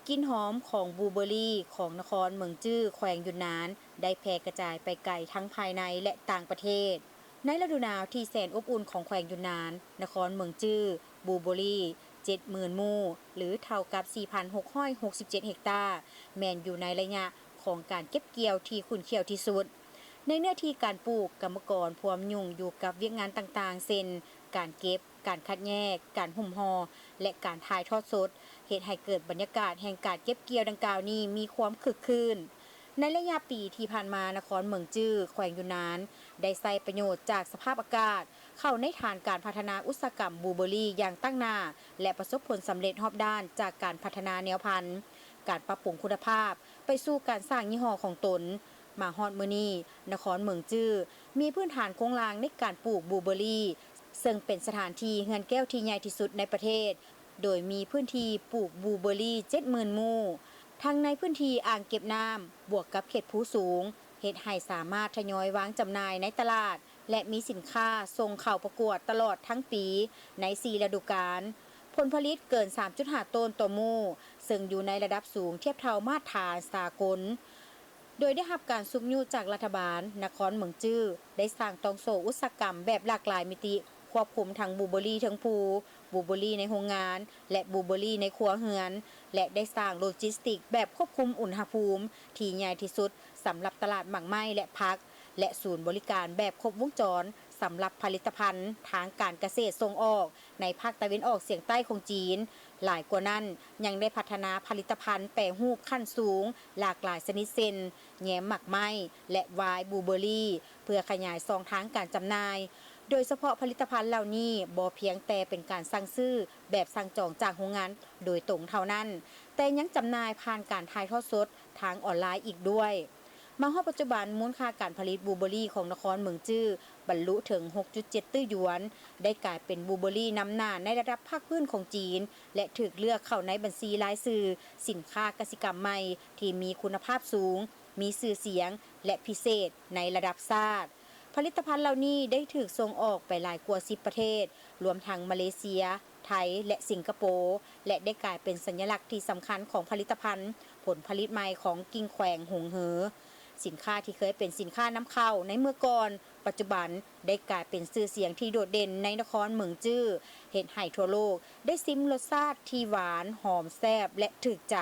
กลิ่นหอมของบลูเบอร์รี่ของนครเมืองจื้อแขวงยุนนานได้แพร่กระจายไปไกลทั้งภายในและต่างประเทศในฤดูหนาวที่แสนอบอุ่นของแขวงยุนนานนครเมืองจื้อบลูเบอร์รี่70,000 หมู่หรือเท่ากับ 4,667 เฮกตาร์แม่นอยู่ในระยะของการเก็บเกี่ยวที่ขุ่นเขียวที่สุดในเนื้อที่การปลูกกรรมกรพวมยุ่งอยู่กับเวียกงานต่างๆเช่นการเก็บการคัดแยกการหุ้มห่อและการถ่ายทอดสดเฮ็ดให้เกิดบรรยากาศแห่งการเก็บเกี่ยวดังกล่าวนี้มีความคึกคืนในระยะปีที่ผ่านมานครเมืองจื้อแขวงยุนนานได้ใช้ประโยชน์จากสภาพอากาศเข้าในฐานการพัฒนาอุตสาหกรรมบลูเบอร์รี่อย่างตั้งหน้าและประสบผลสำเร็จรอบด้านจากการพัฒนาแนวพันธุ์การปรับปรุงคุณภาพไปสู่การสร้างยี่ห้อของตนมาฮอดมื้อนี้นครเมืองจื้อมีพื้นฐานโครงลางในการปลูกบลูเบอร์รี่ซึ่งเป็นสถานที่เฮือนแก้วที่ใหญ่ที่สุดในประเทศโดยมีพื้นที่ปลูกบลูเบอร์รี่ 70,000 หมู่ทั้งในพื้นที่อ่างเก็บน้ำบวกกับเขตภูสูงเฮ็ดให้สามารถทยอยวางจำหน่ายในตลาดและมีสินค้าส่งเข้าประกวดตลอดทั้งปีใน4ฤดูกาลผลผลิตเกิน 3.5 ต้นต่อหมู่ซึ่งอยู่ในระดับสูงเทียบเท่ามาตรฐานสากลโดยได้รับการสุบยูจากรัฐบาลนครเมืองจื้อได้สร้างตองโซ่อุตสาหกรรมแบบหลากหลายมิติควบคุมทั้งบลูเบอร์รี่ทั้งภูบลูเบอร์รี่ในโรงงานและบลูเบอร์รี่ในครัวเรือนและได้สร้างโลจิสติกแบบควบคุมอุณหภูมิที่ใหญ่ที่สุดสำหรับตลาดหมากไม้และผักและศูนย์บริการแบบครบวงจรสำหรับผลิตภัณฑ์ทางการเกษตรส่งออกในภาคตะวันออกเฉียงใต้ของจีนหลายกว่านั้นยังได้พัฒนาผลิตภัณฑ์แปรรูปขั้นสูงหลากหลายชนิดเช่นแหนมหมักไหม้และไวน์บลูเบอร์รี่เพื่อขยายช่องทางการจำหน่ายโดยเฉพาะผลิตภัณฑ์เหล่านี้บ่เพียงแต่เป็นการสั่งซื้อแบบสั่งจองจากโรงงานโดยตรงเท่านั้นแต่ยังจำหน่ายผ่านการถ่ายทอดสดทางออนไลน์อีกด้วยมาฮอดปัจจุบันมูลค่าการผลิตบลูเบอร์รี่ของนครเมืองจื้อบรรลุถึง 6.7 ตื้อหยวนได้กลายเป็นบลูเบอร์รี่นำหน้าในระดับภาคพื้นของจีนและถูกเลือกเข้าในบัญชีรายชื่อสินค้าเกษตรกรรมใหม่ที่มีคุณภาพสูงมีชื่อเสียงและพิเศษในระดับชาติผลิตภัณฑ์เหล่านี้ได้ถูกส่งออกไปหลายกว่า10ประเทศรวมทั้งมาเลเซียไทยและสิงคโปร์และได้กลายเป็นสัญลักษณ์ที่สำคัญของผลิตภัณฑ์ผลผลิตใหม่ของกิ่งแขวงหงเหอสินค้าที่เคยเป็นสินค้านำเข้าในเมื่อก่อนปัจจุบันได้กลายเป็นชื่อเสียงที่โดดเด่นในนครเมืองจื้อเฮ็ดให้ทั่วโลกได้ชิมรสชาติที่หวานหอมแซ่บและถูกใจ